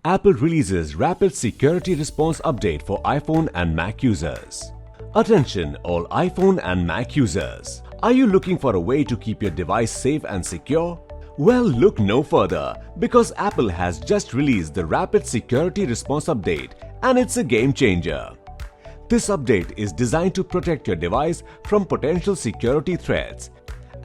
Apple releases Rapid Security Response Update for iPhone and Mac users. Attention all iPhone and Mac users. Are you looking for a way to keep your device safe and secure? Well, look no further because Apple has just released the Rapid Security Response Update and it's a game changer. This update is designed to protect your device from potential security threats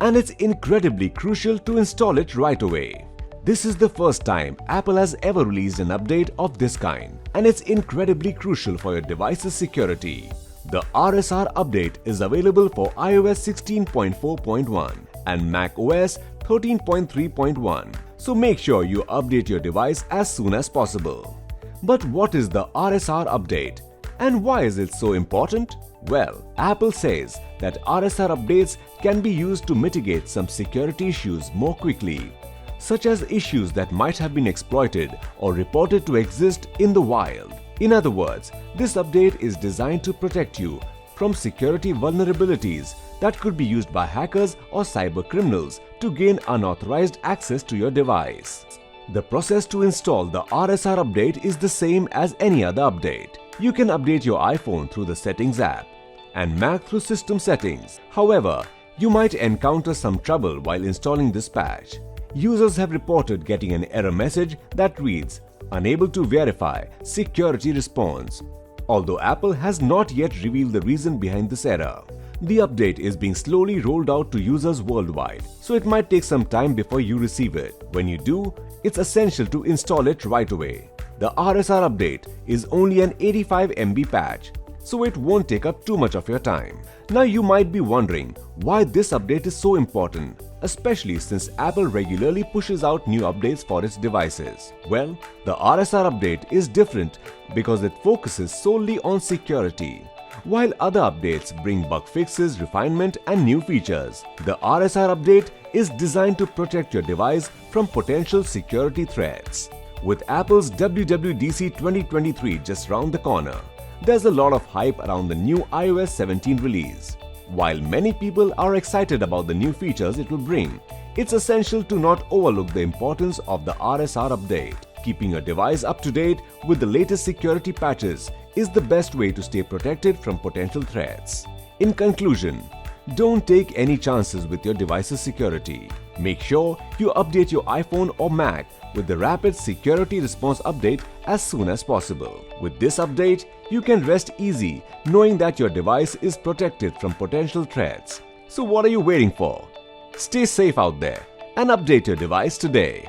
and it's incredibly crucial to install it right away. This is the first time Apple has ever released an update of this kind and it's incredibly crucial for your device's security. The RSR update is available for iOS 16.4.1 and macOS 13.3.1, so make sure you update your device as soon as possible. But what is the RSR update and why is it so important? Well, Apple says that RSR updates can be used to mitigate some security issues more quickly, such as issues that might have been exploited or reported to exist in the wild. In other words, this update is designed to protect you from security vulnerabilities that could be used by hackers or cyber criminals to gain unauthorized access to your device. The process to install the RSR update is the same as any other update. You can update your iPhone through the Settings app and Mac through System Settings. However, you might encounter some trouble while installing this patch. Users have reported getting an error message that reads, "Unable to verify security response." Although Apple has not yet revealed the reason behind this error. The update is being slowly rolled out to users worldwide, so it might take some time before you receive it. When you do, it's essential to install it right away. The RSR update is only an 85 MB patch, so it won't take up too much of your time. Now you might be wondering why this update is so important, especially since Apple regularly pushes out new updates for its devices. Well, the RSR update is different because it focuses solely on security. While other updates bring bug fixes, refinement and new features, the RSR update is designed to protect your device from potential security threats. With Apple's WWDC 2023 just round the corner, there's a lot of hype around the new iOS 17 release. While many people are excited about the new features it will bring, it's essential to not overlook the importance of the RSR update. Keeping your device up to date with the latest security patches is the best way to stay protected from potential threats. In conclusion, don't take any chances with your device's security. Make sure you update your iPhone or Mac with the Rapid Security Response Update as soon as possible. With this update, you can rest easy knowing that your device is protected from potential threats. So what are you waiting for? Stay safe out there and update your device today.